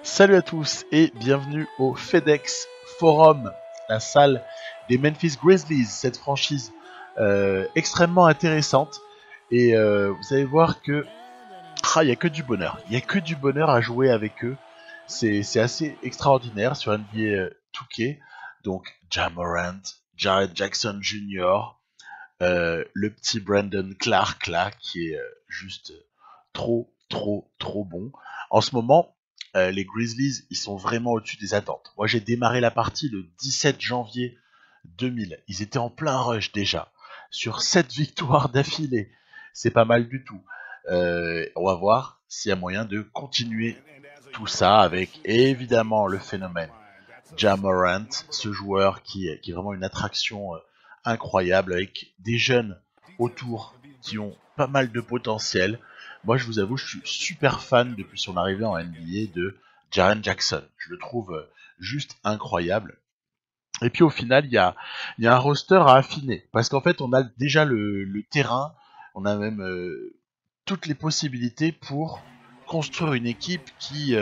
Salut à tous et bienvenue au FedEx Forum, la salle des Memphis Grizzlies, cette franchise extrêmement intéressante. Et vous allez voir que il y a que du bonheur, il y a que du bonheur à jouer avec eux. C'est assez extraordinaire sur NBA 2K. Donc Ja Morant, Jared Jackson Jr., le petit Brandon Clark là qui est juste trop bon. En ce moment, les Grizzlies, ils sont vraiment au-dessus des attentes. Moi, j'ai démarré la partie le 17 janvier 2000. Ils étaient en plein rush déjà, sur 7 victoires d'affilée. C'est pas mal du tout. On va voir s'il y a moyen de continuer tout ça avec évidemment le phénomène Ja Morant, ce joueur qui est vraiment une attraction incroyable avec des jeunes autour qui ont pas mal de potentiel. Moi, je vous avoue, je suis super fan depuis son arrivée en NBA de Jaren Jackson. Je le trouve juste incroyable. Et puis au final, il y a un roster à affiner. Parce qu'en fait, on a déjà le terrain, on a même toutes les possibilités pour construire une équipe qui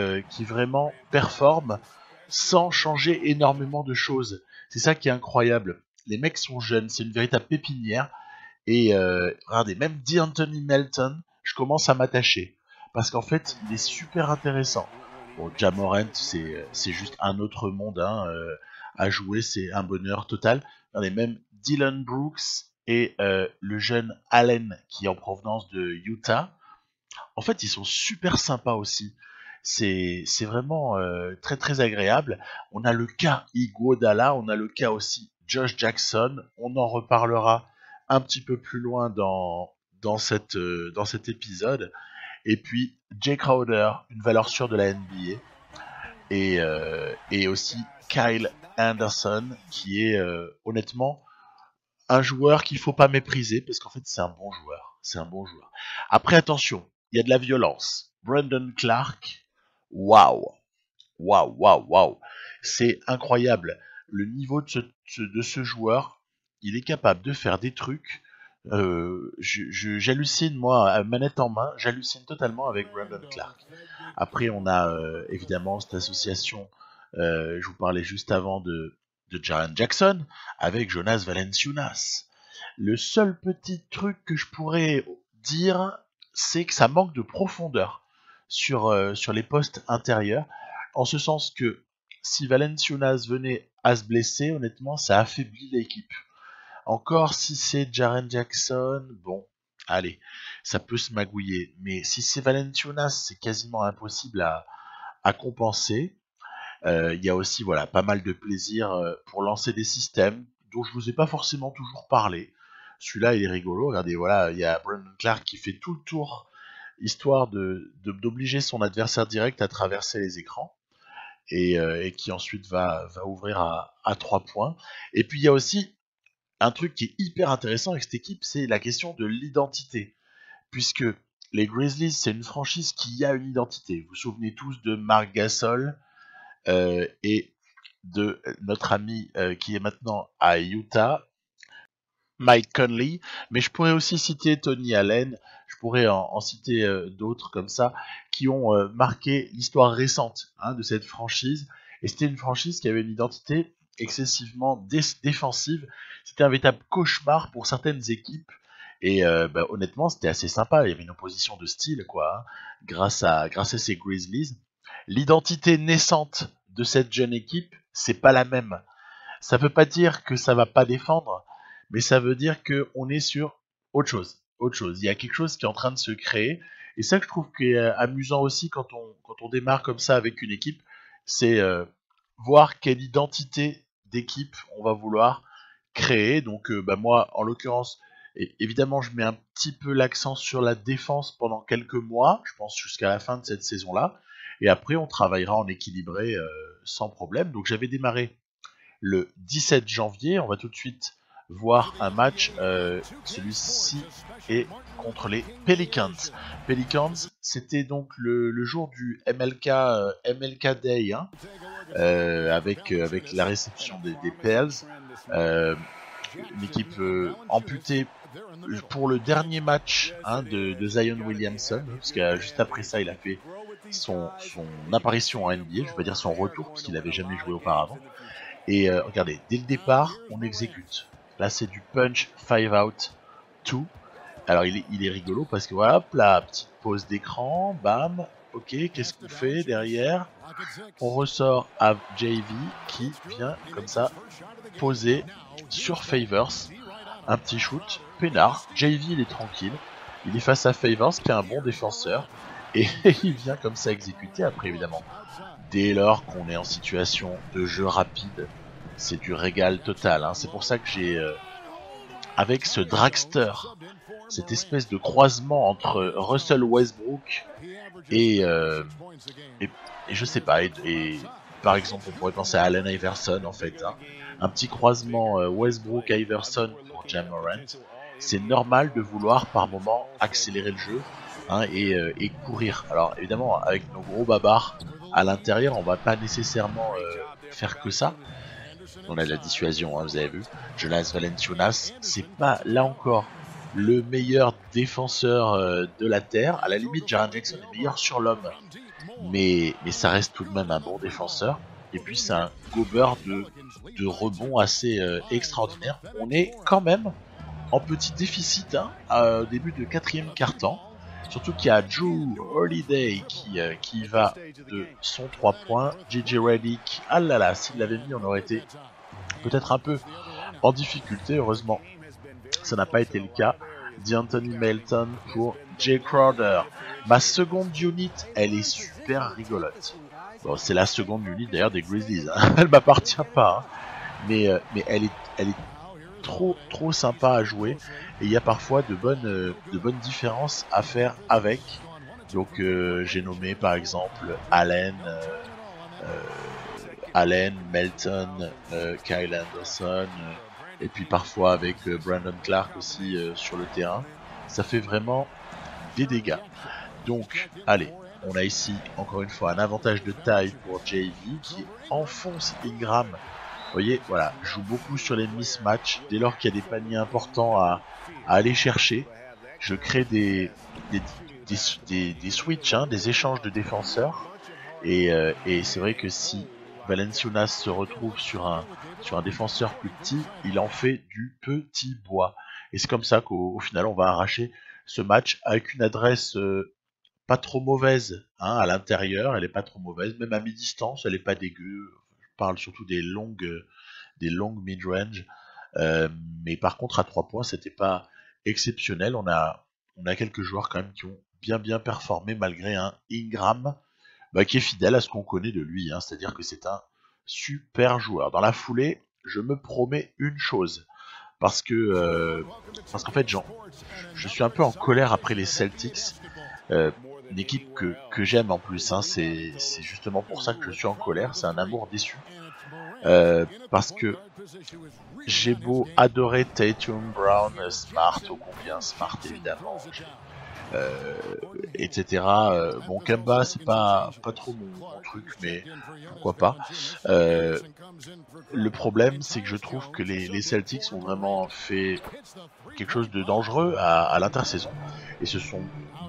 vraiment performe sans changer énormément de choses. C'est ça qui est incroyable. Les mecs sont jeunes, c'est une véritable pépinière. Et regardez, même D'Anthony Melton, je commence à m'attacher. Parce qu'en fait, il est super intéressant. Bon, Ja Morant, c'est juste un autre monde à jouer, c'est un bonheur total. Regardez, même Dylan Brooks et le jeune Allen, qui est en provenance de Utah. En fait, ils sont super sympas aussi. C'est vraiment très agréable. On a le cas Iguodala, on a le cas aussi Josh Jackson. On en reparlera un petit peu plus loin dans cet épisode. Et puis Jay Crowder, une valeur sûre de la NBA. Et aussi Kyle Anderson, qui est honnêtement un joueur qu'il faut pas mépriser, parce qu'en fait c'est un bon joueur. C'est un bon joueur. Après, attention, il y a de la violence. Brandon Clark, waouh, waouh. C'est incroyable. Le niveau de ce joueur, il est capable de faire des trucs. J'hallucine, moi, à manette en main, j'hallucine totalement avec Brandon Clark. Après, on a évidemment cette association, je vous parlais juste avant de Jaren Jackson, avec Jonas Valanciunas. Le seul petit truc que je pourrais dire, c'est que ça manque de profondeur sur les postes intérieurs, en ce sens que si Valanciunas venait à se blesser, honnêtement, ça affaiblit l'équipe. Encore si c'est Jaren Jackson, bon, allez, ça peut se magouiller. Mais si c'est Valanciunas, c'est quasiment impossible à compenser. Il y a aussi voilà, pas mal de plaisir pour lancer des systèmes dont je vous ai pas forcément toujours parlé. Celui-là, il est rigolo. Regardez, voilà, il y a Brandon Clark qui fait tout le tour, histoire d'obliger son adversaire direct à traverser les écrans. Et qui ensuite va ouvrir à 3 points. Et puis il y a aussi un truc qui est hyper intéressant avec cette équipe, c'est la question de l'identité. Puisque les Grizzlies, c'est une franchise qui a une identité. Vous vous souvenez tous de Marc Gasol et de notre ami qui est maintenant à Utah, Mike Conley. Mais je pourrais aussi citer Tony Allen, je pourrais en citer d'autres comme ça, qui ont marqué l'histoire récente de cette franchise. Et c'était une franchise qui avait une identité excessivement défensive. C'était un véritable cauchemar pour certaines équipes. Et honnêtement, c'était assez sympa. Il y avait une opposition de style, quoi, grâce à ces Grizzlies. L'identité naissante de cette jeune équipe, c'est pas la même. Ça veut pas dire que ça va pas défendre, mais ça veut dire qu'on est sur autre chose. Autre chose. Il y a quelque chose qui est en train de se créer. Et ça que je trouve qui est amusant aussi quand on démarre comme ça avec une équipe, c'est voir quelle identité d'équipe on va vouloir créer. Donc moi, en l'occurrence, évidemment, je mets un petit peu l'accent sur la défense pendant quelques mois, je pense jusqu'à la fin de cette saison-là. Et après, on travaillera en équilibré sans problème. Donc j'avais démarré le 17 janvier. On va tout de suite voir un match. Celui-ci est contre les Pelicans. Pelicans, c'était donc le jour du MLK Day, avec la réception des Pels. Une équipe amputée pour le dernier match de Zion Williamson, parce que juste après ça, il a fait son apparition en NBA, je vais pas dire son retour, parce qu'il n'avait jamais joué auparavant. Et regardez, dès le départ, on exécute. Là, c'est du punch 5 out 2. Alors, il est rigolo parce que voilà, hop, la petite pause d'écran, bam, ok, qu'est-ce qu'on fait derrière? On ressort à JV qui vient comme ça poser sur Favors un petit shoot peinard. JV, il est tranquille, il est face à Favors qui est un bon défenseur et il vient comme ça exécuter. Après, évidemment, dès lors qu'on est en situation de jeu rapide, c'est du régal total, hein. C'est pour ça que j'ai avec ce dragster, cette espèce de croisement entre Russell Westbrook et je sais pas, et par exemple on pourrait penser à Allen Iverson en fait, hein. Un petit croisement Westbrook-Iverson pour Ja Morant. C'est normal de vouloir par moment accélérer le jeu, hein, et courir. Alors évidemment avec nos gros babards à l'intérieur on va pas nécessairement faire que ça. On a de la dissuasion, hein, vous avez vu. Jonas Valanciunas, c'est pas là encore le meilleur défenseur de la Terre. À la limite, Jaren Jackson est meilleur sur l'homme, mais ça reste tout de même un bon défenseur. Et puis c'est un gober de rebond assez extraordinaire. On est quand même en petit déficit, hein, au début de quatrième quart-temps. Surtout qu'il y a Drew Holiday qui va de son 3 points. JJ Redick, ah là là, s'il l'avait mis, on aurait été peut-être un peu en difficulté. Heureusement, ça n'a pas été le cas. D'Anthony Melton pour Jay Crowder. Ma seconde unit, elle est super rigolote. Bon, c'est la seconde unit d'ailleurs des Grizzlies, hein. Elle m'appartient pas, hein. Mais elle est trop sympa à jouer et il y a parfois de bonnes différences à faire avec. Donc j'ai nommé par exemple Allen, Melton, Kyle Anderson, et puis parfois avec Brandon Clark aussi sur le terrain. Ça fait vraiment des dégâts. Donc allez, on a ici encore une fois un avantage de taille pour JV qui enfonce Ingram. Vous voyez, voilà, je joue beaucoup sur les mismatchs. Dès lors qu'il y a des paniers importants à aller chercher, je crée des switches, hein, des échanges de défenseurs. Et c'est vrai que si Valanciunas se retrouve sur un défenseur plus petit, il en fait du petit bois. Et c'est comme ça qu'au final, on va arracher ce match avec une adresse pas trop mauvaise, hein, à l'intérieur. Elle est pas trop mauvaise, même à mi-distance, elle est pas dégueu. Je parle surtout des longues mid-range, mais par contre à 3 points c'était pas exceptionnel. On a quelques joueurs quand même qui ont bien performé malgré un Ingram qui est fidèle à ce qu'on connaît de lui, hein, c'est-à-dire que c'est un super joueur. Dans la foulée, je me promets une chose, parce qu'en fait je suis un peu en colère après les Celtics, une équipe que j'aime en plus, hein. C'est justement pour ça que je suis en colère, c'est un amour déçu. Parce que j'ai beau adorer Tatum, Brown, Smart, ô combien Smart évidemment, etc. Bon, Kemba c'est pas trop mon truc, mais pourquoi pas. Le problème c'est que je trouve que les Celtics ont vraiment fait quelque chose de dangereux à l'intersaison et se sont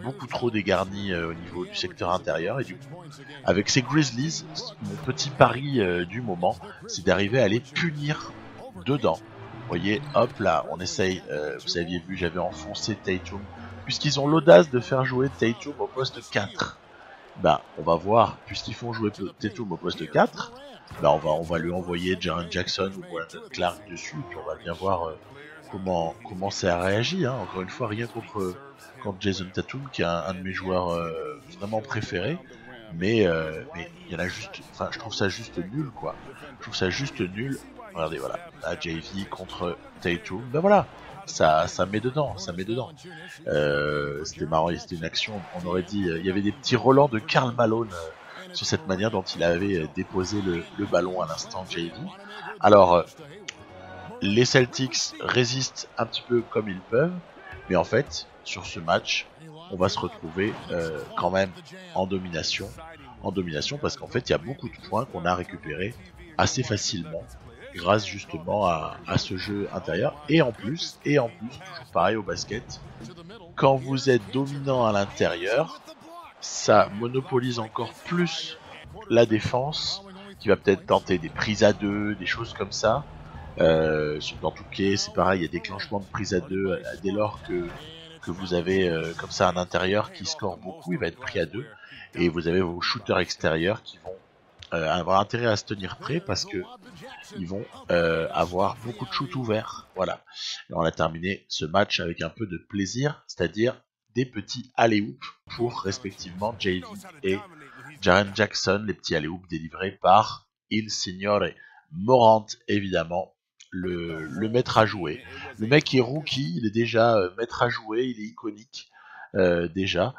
beaucoup trop dégarnis au niveau du secteur intérieur, et du coup avec ces Grizzlies, mon petit pari du moment c'est d'arriver à les punir dedans. Vous voyez, hop là, on essaye, vous aviez vu, j'avais enfoncé Tatum, puisqu'ils ont l'audace de faire jouer Tatum au poste 4. Bah, on va voir, puisqu'ils font jouer Tatum au poste 4, bah on va lui envoyer Jaren Jackson ou Brandon Clark dessus, puis on va bien voir comment ça réagit, hein. Encore une fois, rien contre Jason Tatum, qui est un de mes joueurs vraiment préférés, mais il y en a juste, enfin, je trouve ça juste nul, quoi. Je trouve ça juste nul. Regardez, voilà, la JV contre Tatum, ben voilà, ça met dedans, c'était marrant, c'était une action, on aurait dit, il y avait des petits relents de Karl Malone sur cette manière dont il avait déposé le ballon à l'instant JV. Alors, les Celtics résistent un petit peu comme ils peuvent, mais en fait, sur ce match, on va se retrouver quand même en domination, parce qu'en fait, il y a beaucoup de points qu'on a récupérés assez facilement, grâce justement à ce jeu intérieur. Et en plus, toujours pareil au basket, quand vous êtes dominant à l'intérieur, ça monopolise encore plus la défense, qui va peut-être tenter des prises à deux, des choses comme ça. Dans Touquet, c'est pareil, il y a déclenchement de prises à deux dès lors que vous avez comme ça un intérieur qui score beaucoup, il va être pris à deux, et vous avez vos shooters extérieurs qui vont avoir intérêt à se tenir prêts parce que ils vont avoir beaucoup de shoots ouverts. Voilà. Et on a terminé ce match avec un peu de plaisir, c'est-à-dire des petits alley-oops pour respectivement JV et Jaren Jackson, les petits alley-oops délivrés par Il Signore Morant, évidemment, le maître à jouer. Le mec est rookie, il est déjà maître à jouer, il est iconique déjà.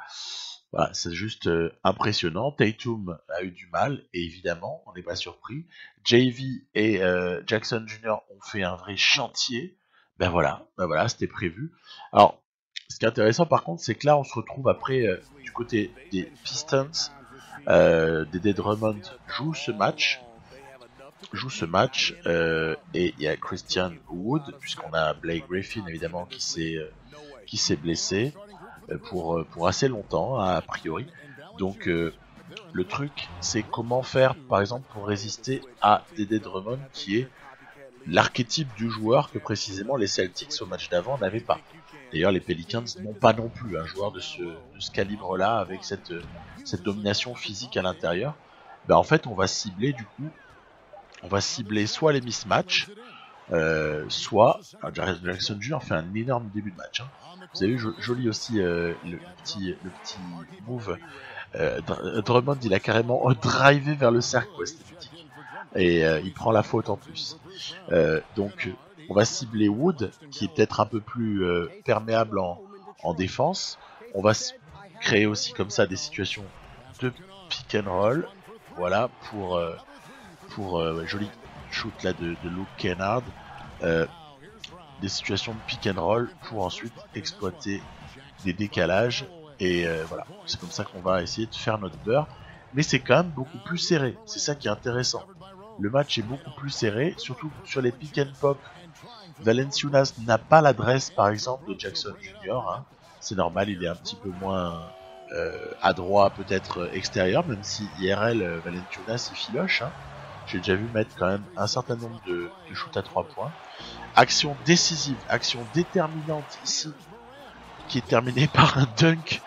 Voilà, c'est juste impressionnant. Tatum a eu du mal, et évidemment, on n'est pas surpris. JV et Jackson Jr. ont fait un vrai chantier. Ben voilà, c'était prévu. Alors, ce qui est intéressant par contre, c'est que là, on se retrouve après du côté des Pistons. Dédé Drummond joue ce match. Et il y a Christian Wood, puisqu'on a Blake Griffin évidemment qui s'est blessé pour assez longtemps a priori. Donc le truc, c'est comment faire par exemple pour résister à Dédé Drummond, qui est l'archétype du joueur que précisément les Celtics au match d'avant n'avaient pas. D'ailleurs, les Pelicans n'ont pas non plus un joueur de ce calibre-là avec cette domination physique à l'intérieur. Ben, en fait, on va cibler soit les mismatchs, soit Jaren Jackson Jr. fait un énorme début de match. Hein. Vous avez vu, joli aussi le petit move. Drummond, il a carrément drivé vers le cercle, quoi, c'était petit. Et il prend la faute en plus. Donc on va cibler Wood, qui est peut-être un peu plus perméable en défense. On va créer aussi comme ça des situations de pick and roll, voilà, pour joli shoot là de Luke Kennard, des situations de pick and roll pour ensuite exploiter des décalages, et voilà, c'est comme ça qu'on va essayer de faire notre beurre. Mais c'est quand même beaucoup plus serré, c'est ça qui est intéressant. Le match est beaucoup plus serré, surtout sur les pick and pop. Valanciunas n'a pas l'adresse par exemple de Jackson Jr. Hein. C'est normal, il est un petit peu moins adroit peut-être extérieur, même si IRL Valanciunas il filoche. Hein. J'ai déjà vu mettre quand même un certain nombre de shoots à 3 points. Action décisive, action déterminante ici, qui est terminée par un dunk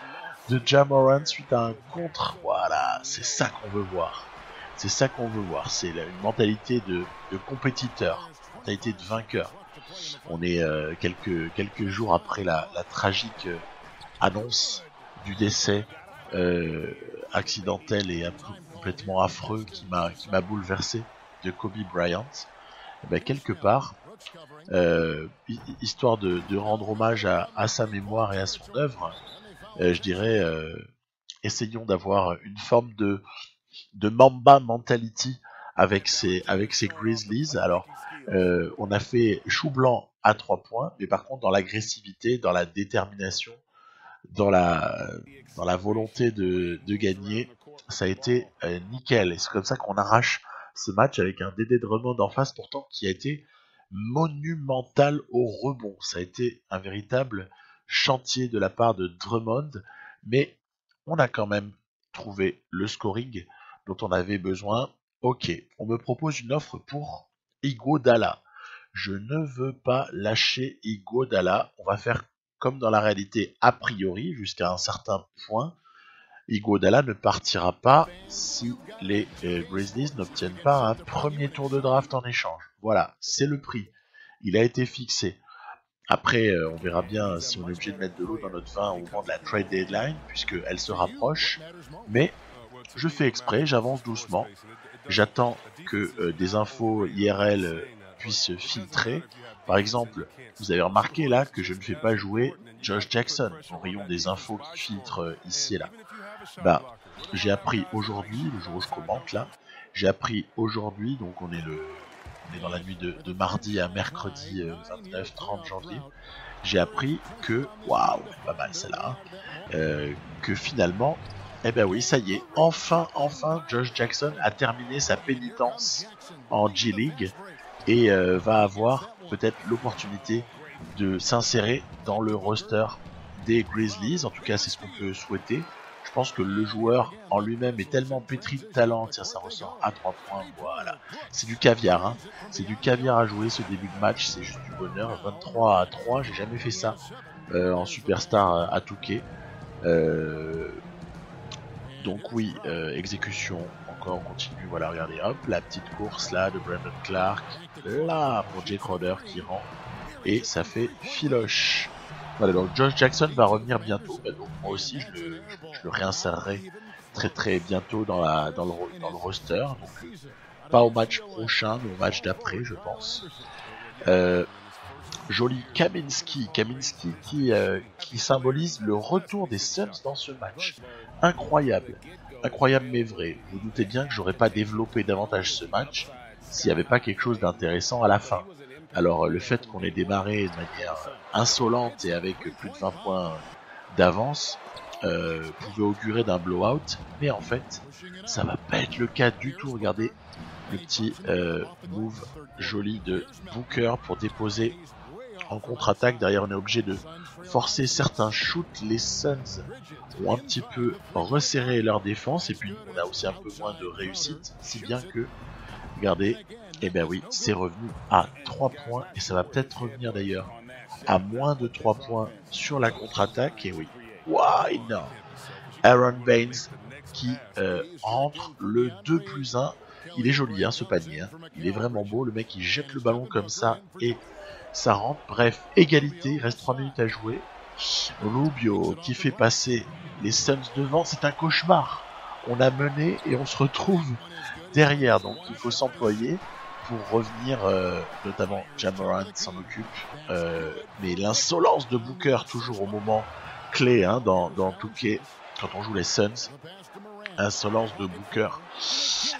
de Ja Morant suite à un contre. Voilà, c'est ça qu'on veut voir. C'est ça qu'on veut voir. C'est une mentalité de compétiteur, une mentalité de vainqueur. On est quelques jours après la tragique annonce du décès accidentel et complètement affreux qui m'a bouleversé de Kobe Bryant. Et ben, quelque part, histoire de rendre hommage à sa mémoire et à son œuvre, je dirais, essayons d'avoir une forme de Mamba mentality avec ces Grizzlies. Alors, on a fait chou blanc à 3 points, mais par contre, dans l'agressivité, dans la détermination, dans la volonté de gagner, ça a été nickel. Et c'est comme ça qu'on arrache ce match avec un Dédé Drummond en face, pourtant, qui a été monumental au rebond. Ça a été un véritable chantier de la part de Drummond, mais on a quand même trouvé le scoring dont on avait besoin. Ok, on me propose une offre pour Iguodala. Je ne veux pas lâcher Iguodala. On va faire comme dans la réalité a priori jusqu'à un certain point. Iguodala ne partira pas si les Grizzlies n'obtiennent pas un premier tour de draft en échange. Voilà, c'est le prix. Il a été fixé. Après, on verra bien si on est obligé de mettre de l'eau dans notre vin au moment de la trade deadline, puisqu'elle se rapproche. Mais je fais exprès, j'avance doucement. J'attends que des infos IRL puissent filtrer. Par exemple, vous avez remarqué là que je ne fais pas jouer Josh Jackson, son rayon des infos qui filtre ici et là. Bah, j'ai appris aujourd'hui, le jour où je commente là, j'ai appris aujourd'hui, donc on est dans la nuit de mardi à mercredi 29-30 janvier, j'ai appris que, waouh, pas mal celle-là, que finalement, eh ben oui, ça y est, enfin, Josh Jackson a terminé sa pénitence en G-League et va avoir peut-être l'opportunité de s'insérer dans le roster des Grizzlies. En tout cas, c'est ce qu'on peut souhaiter. Je pense que le joueur en lui-même est tellement pétri de talent. Tiens, ça ressort à 3 points, voilà. C'est du caviar, hein. C'est du caviar à jouer ce début de match, c'est juste du bonheur. 23-3, j'ai jamais fait ça en Superstar à Touquet. Donc oui, exécution, encore on continue, voilà, regardez, hop, la petite course là de Brandon Clark, là pour Jay Crowder qui rend, et ça fait filoche. Voilà, donc Josh Jackson va revenir bientôt, bah, donc moi aussi je le réinsérerai très bientôt dans le roster, donc pas au match prochain, mais au match d'après je pense. Joli Kaminsky qui symbolise le retour des Suns dans ce match. Incroyable mais vrai. Vous doutez bien que j'aurais pas développé davantage ce match s'il n'y avait pas quelque chose d'intéressant à la fin. Alors le fait qu'on ait démarré de manière insolente et avec plus de 20 points d'avance pouvait augurer d'un blowout, mais en fait ça va pas être le cas du tout. Regardez le petit move joli de Booker pour déposer en contre-attaque. Derrière, on est obligé de forcer certains shoots. Les Suns ont un petit peu resserré leur défense et puis on a aussi un peu moins de réussite, si bien que, regardez, et ben oui, c'est revenu à 3 points et ça va peut-être revenir d'ailleurs à moins de 3 points sur la contre-attaque. Et oui, waouh, énorme. Aaron Baines qui rentre le 2+1. Il est joli, hein, ce panier, hein. Il est vraiment beau. Le mec il jette le ballon comme ça et ça rentre. Bref, égalité, il reste 3 minutes à jouer. Rubio qui fait passer les Suns devant, c'est un cauchemar. On a mené et on se retrouve derrière, donc il faut s'employer pour revenir, notamment Ja Morant s'en occupe, mais l'insolence de Booker toujours au moment clé, hein, dans Touquet, quand on joue les Suns, insolence de Booker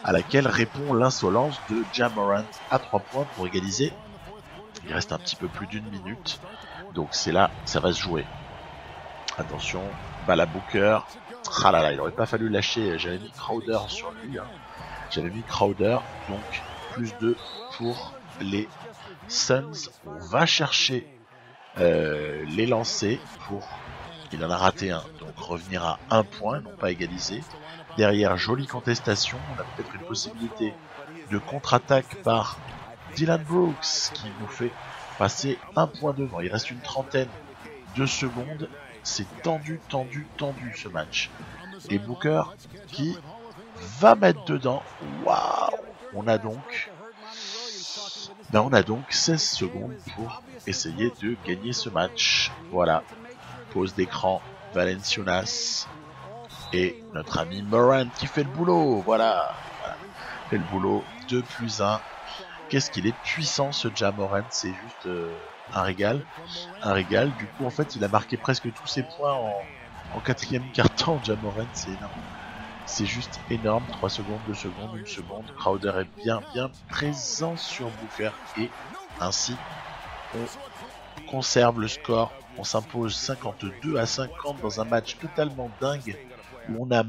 à laquelle répond l'insolence de Ja Morant à 3 points pour égaliser. Il reste un petit peu plus d'une minute, donc c'est là, ça va se jouer. Attention, balle à Booker. Ah là là, il aurait pas fallu lâcher, j'avais mis Crowder sur lui, hein. J'avais mis Crowder, donc plus 2 pour les Suns. On va chercher les lancers pour... Il en a raté un, donc revenir à 1 point, non pas égaliser. Derrière, jolie contestation, on a peut-être une possibilité de contre-attaque par Dylan Brooks qui nous fait passer 1 point devant. Il reste une trentaine de secondes. C'est tendu ce match. Et Booker qui va mettre dedans. Waouh! On a donc 16 secondes pour essayer de gagner ce match. Voilà. Pause d'écran. Valenciunas et notre ami Morant qui fait le boulot. Voilà. Fait le boulot. 2+1. Qu'est-ce qu'il est puissant ce Ja Morant, c'est juste un régal. Du coup en fait il a marqué presque tous ses points en quatrième quart-temps. Ja Morant, c'est énorme. C'est juste énorme. 3 secondes, 2 secondes, 1 seconde. Crowder est bien présent sur Booker et ainsi on conserve le score. On s'impose 52-50 dans un match totalement dingue où on a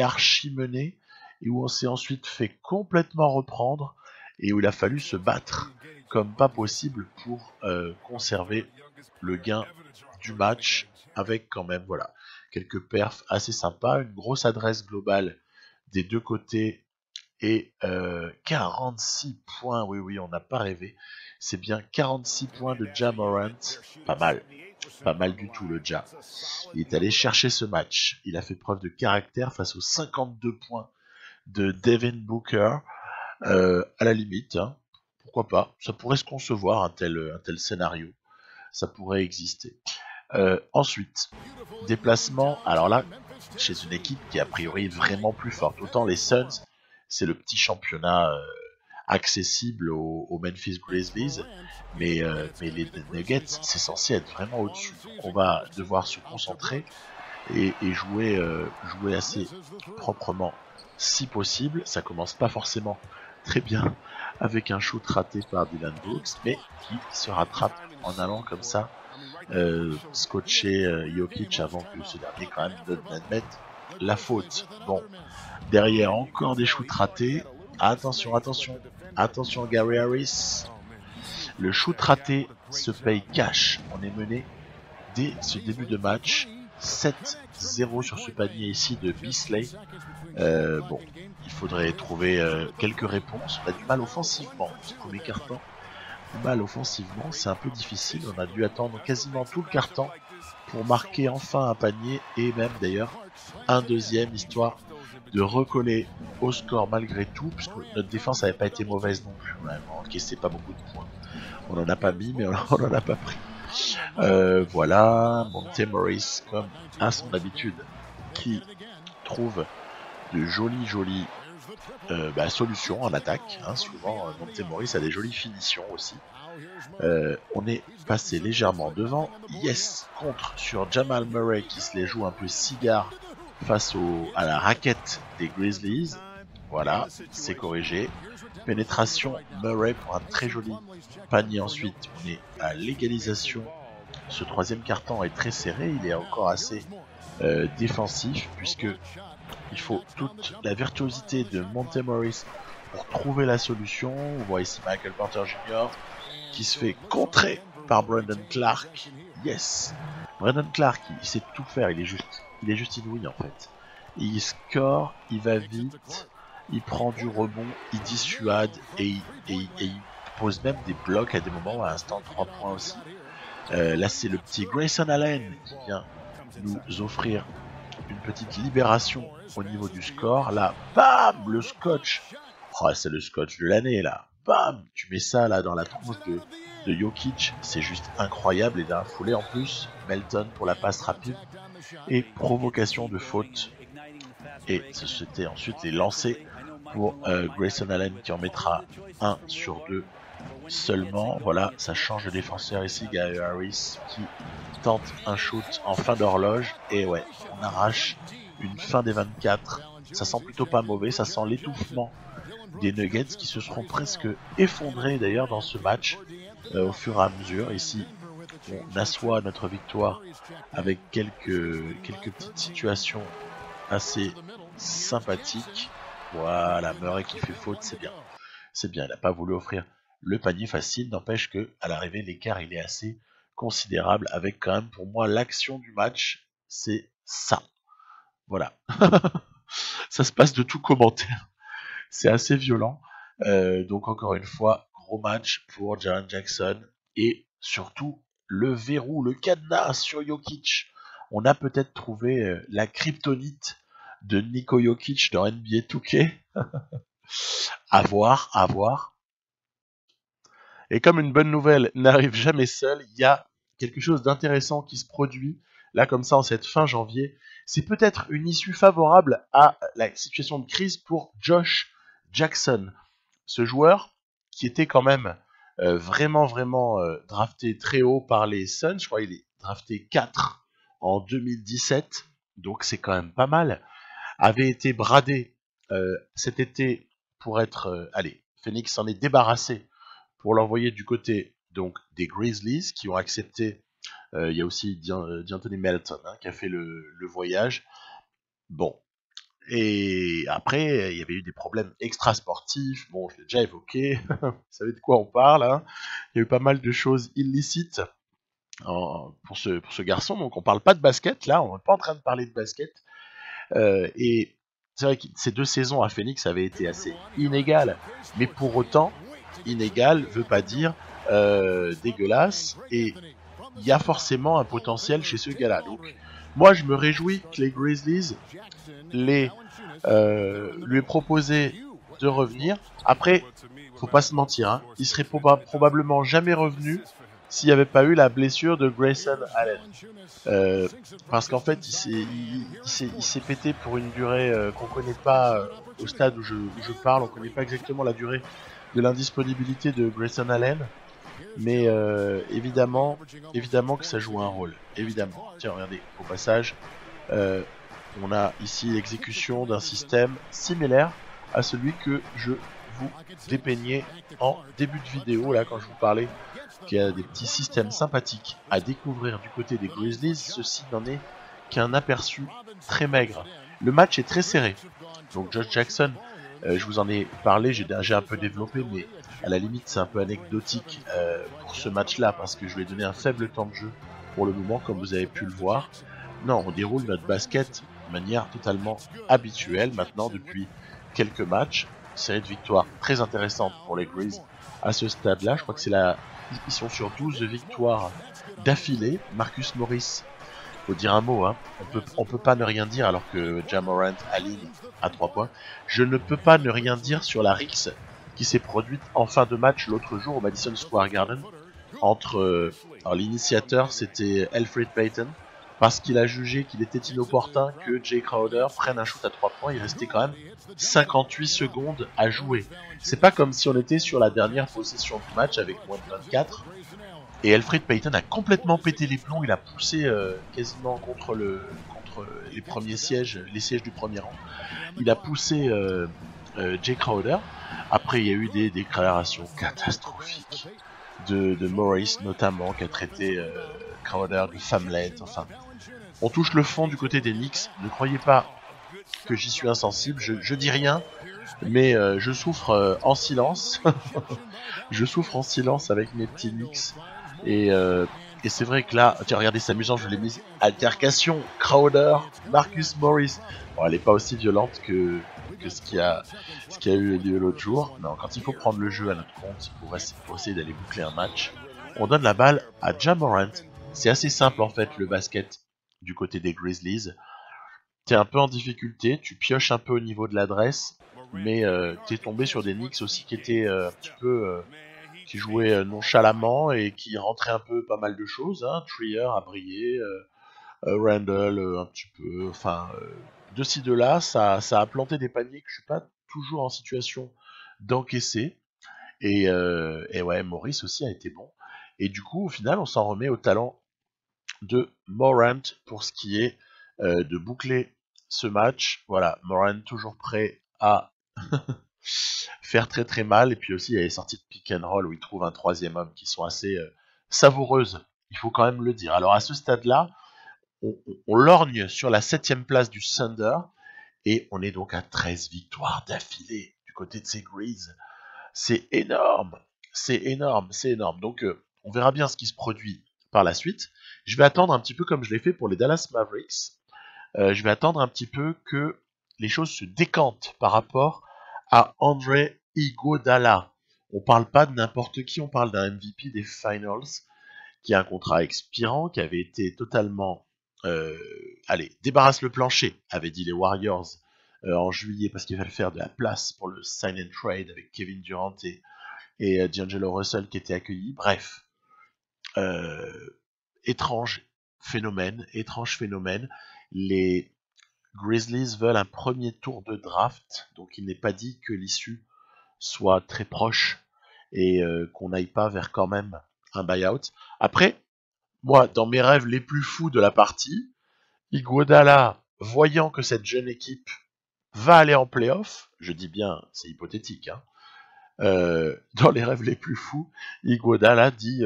archi mené et où on s'est ensuite fait complètement reprendre et où il a fallu se battre comme pas possible pour conserver le gain du match avec quand même voilà quelques perfs assez sympas, une grosse adresse globale des deux côtés et 46 points, oui on n'a pas rêvé, c'est bien 46 points de Ja Morant, pas mal du tout le Ja. Il est allé chercher ce match, il a fait preuve de caractère face aux 52 points de Devin Booker. À la limite, hein, pourquoi pas, ça pourrait se concevoir un tel scénario, ça pourrait exister. Ensuite, déplacement, alors là, chez une équipe qui est a priori vraiment plus forte. Autant les Suns, c'est le petit championnat accessible aux Memphis Grizzlies, mais les Nuggets, c'est censé être vraiment au-dessus. Donc on va devoir se concentrer et jouer assez proprement si possible. Ça commence pas forcément très bien avec un shoot raté par Dylan Brooks, mais qui se rattrape en allant comme ça scotcher Jokic avant que ce dernier quand même n'admette la faute. Bon, derrière encore des shoots ratés. Attention Gary Harris. Le shoot raté se paye cash. On est mené dès ce début de match 7-0 sur ce panier ici de Beasley. Bon, il faudrait trouver quelques réponses. On a du mal offensivement, ce premier quart-temps. Du mal offensivement, c'est un peu difficile. On a dû attendre quasiment tout le quart-temps pour marquer enfin un panier et même d'ailleurs un deuxième, histoire de recoller au score malgré tout, puisque notre défense n'avait pas été mauvaise non plus. On n'encaissait pas beaucoup de points. On n'en a pas mis, mais on n'en a pas pris. Voilà, Monte-Morris, comme à son habitude, qui trouve de jolies solutions en attaque. Souvent, Monte-Morris a des jolies finitions aussi. On est passé légèrement devant. Yes, contre sur Jamal Murray qui se les joue un peu cigare face à la raquette des Grizzlies. Voilà, c'est corrigé. Pénétration Murray pour un très joli panier ensuite. On est à l'égalisation. Ce troisième quart-temps est très serré. Il est encore assez défensif puisque il faut toute la virtuosité de Monte-Morris pour trouver la solution. On voit ici Michael Porter Jr. qui se fait contrer par Brandon Clark. Yes, Brandon Clark, il sait tout faire. Il est juste inouï en fait. Il score, il va vite, il prend du rebond, il dissuade et il pose même des blocs à des moments. À l'instant, 3 points aussi. Là, c'est le petit Grayson Allen qui vient nous offrir une petite libération au niveau du score. Là, bam, le scotch. Oh, c'est le scotch de l'année là. Bam, tu mets ça là dans la tronche de Jokic, c'est juste incroyable. Et d'un foulé en plus, Melton pour la passe rapide et provocation de faute. Et c'était ensuite les lancers pour Grayson Allen qui en mettra 1 sur 2 seulement. Voilà, ça change de défenseur ici. Guy Harris qui tente un shoot en fin d'horloge. Et ouais, on arrache une fin des 24. Ça sent plutôt pas mauvais, ça sent l'étouffement des Nuggets qui se seront presque effondrés d'ailleurs dans ce match au fur et à mesure. Ici, on assoit notre victoire avec quelques petites situations assez sympathiques. Voilà, Murray qui fait faute, c'est bien. C'est bien, il n'a pas voulu offrir le panier facile, n'empêche que à l'arrivée, l'écart il est assez considérable avec quand même pour moi l'action du match, c'est ça. Voilà. Ça se passe de tout commentaire. C'est assez violent. Donc encore une fois, gros match pour Jaren Jackson et surtout le verrou, le cadenas sur Jokic. On a peut-être trouvé la kryptonite de Niko Jokic dans NBA 2K. À voir. Et comme une bonne nouvelle n'arrive jamais seule, il y a quelque chose d'intéressant qui se produit là comme ça en cette fin janvier. C'est peut-être une issue favorable à la situation de crise pour Josh Jackson. Ce joueur qui était quand même vraiment drafté très haut par les Suns. Je crois qu'il est drafté 4 en 2017. Donc c'est quand même pas mal. Avait été bradé cet été pour être... Phoenix s'en est débarrassé pour l'envoyer du côté donc des Grizzlies qui ont accepté. Il y a aussi D'Anthony Melton qui a fait le voyage. Bon. Et après, il y avait eu des problèmes extra-sportifs. Bon, je l'ai déjà évoqué. Vous savez de quoi on parle. Il y a eu pas mal de choses illicites pour ce garçon. Donc on parle pas de basket là. On n'est pas en train de parler de basket. Et c'est vrai que ces 2 saisons à Phoenix avaient été assez inégales. Mais pour autant, inégal veut pas dire dégueulasse. Et il y a forcément un potentiel chez ce gars-là. Donc, moi, je me réjouis que les Grizzlies lui aient proposé de revenir. Après, faut pas se mentir, il serait probablement jamais revenu s'il n'y avait pas eu la blessure de Grayson Allen. Parce qu'en fait, il s'est pété pour une durée qu'on connaît pas au stade où je parle. On connaît pas exactement la durée de l'indisponibilité de Grayson Allen. Mais évidemment que ça joue un rôle. Évidemment. Tiens, regardez, au passage, on a ici l'exécution d'un système similaire à celui que je vous dépeignais en début de vidéo, là, quand je vous parlais qu'il y a des petits systèmes sympathiques à découvrir du côté des Grizzlies. Ceci n'en est qu'un aperçu très maigre. Le match est très serré. Donc Josh Jackson, je vous en ai parlé, j'ai un peu développé, mais à la limite c'est un peu anecdotique pour ce match-là, parce que je lui ai donné un faible temps de jeu pour le moment, comme vous avez pu le voir. Non, on déroule notre basket de manière totalement habituelle maintenant depuis quelques matchs. Une série de victoires très intéressante pour les Grizzlies à ce stade-là. Je crois que ils sont sur 12 victoires d'affilée. Marcus Morris, faut dire un mot, hein. On peut pas ne rien dire alors que Ja Morant aligne à 3 points. Je ne peux pas ne rien dire sur la rixe qui s'est produite en fin de match l'autre jour au Madison Square Garden entre alors l'initiateur c'était Elfrid Payton parce qu'il a jugé qu'il était inopportun que Jay Crowder prenne un shoot à 3 points. Il restait quand même 58 secondes à jouer. C'est pas comme si on était sur la dernière possession du match avec moins de 24. Et Elfrid Payton a complètement pété les plombs. Il a poussé quasiment contre les premiers sièges, les sièges du premier rang. Il a poussé Jay Crowder. Après, il y a eu des déclarations catastrophiques de Morris notamment, qui a traité Crowder de femmelette. Enfin, on touche le fond du côté des Knicks. Ne croyez pas que j'y suis insensible. Je dis rien, mais je souffre en silence. Je souffre en silence avec mes petits Knicks. Et c'est vrai que là, tiens, regardez, c'est amusant, je l'ai mis. Altercation, Crowder, Marcus Morris. Bon, elle est pas aussi violente que ce qui a eu lieu l'autre jour. Non, quand il faut prendre le jeu à notre compte pour essayer d'aller boucler un match, on donne la balle à Ja Morant. C'est assez simple en fait le basket du côté des Grizzlies. T'es un peu en difficulté, tu pioches un peu au niveau de l'adresse, mais t'es tombé sur des Knicks aussi qui étaient un petit peu qui jouaient nonchalamment et qui rentraient un peu pas mal de choses. Hein. Trier a brillé, Randall un petit peu, enfin de ci de là, ça a planté des paniers que je suis pas toujours en situation d'encaisser. Et ouais, Maurice aussi a été bon. Et du coup, au final, on s'en remet au talent de Morant pour ce qui est de boucler ce match. Voilà, Morant toujours prêt à faire très très mal. Et puis aussi, il y a les sorties de pick and roll où il trouve un troisième homme qui sont assez savoureuses. Il faut quand même le dire. Alors à ce stade-là, on lorgne sur la 7ème place du Thunder et on est donc à 13 victoires d'affilée du côté de ces Grizzlies. C'est énorme, c'est énorme, c'est énorme. Donc on verra bien ce qui se produit par la suite. Je vais attendre un petit peu comme je l'ai fait pour les Dallas Mavericks. Je vais attendre un petit peu que les choses se décantent par rapport à André Iguodala. On parle pas de n'importe qui, on parle d'un MVP des Finals qui a un contrat expirant, qui avait été totalement allez, débarrasse le plancher, avaient dit les Warriors en juillet parce qu'il fallait faire de la place pour le sign and trade avec Kevin Durant et D'Angelo Russell qui étaient accueillis. Bref, étrange phénomène. Les Grizzlies veulent un premier tour de draft, donc il n'est pas dit que l'issue soit très proche et qu'on n'aille pas vers quand même un buyout. Après, moi, dans mes rêves les plus fous de la partie, Iguodala, voyant que cette jeune équipe va aller en playoff, je dis bien, c'est hypothétique, hein, dans les rêves les plus fous, Iguodala dit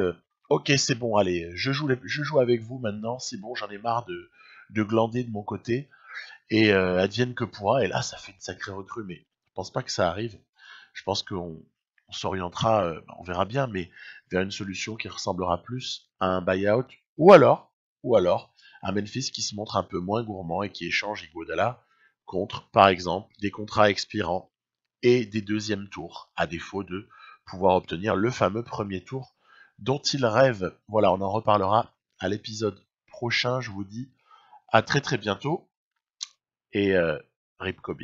ok, c'est bon, allez, je joue avec vous maintenant, c'est bon, j'en ai marre de glander de mon côté, et advienne que pourra, et là, ça fait une sacrée recrue, mais je pense pas que ça arrive. Je pense qu'on s'orientera, on verra bien, mais vers une solution qui ressemblera plus à un buyout, ou alors, un Memphis qui se montre un peu moins gourmand et qui échange Iguodala contre, par exemple, des contrats expirants et des deuxièmes tours, à défaut de pouvoir obtenir le fameux premier tour dont il rêve. Voilà, on en reparlera à l'épisode prochain, je vous dis à très très bientôt, et Rip Kobe.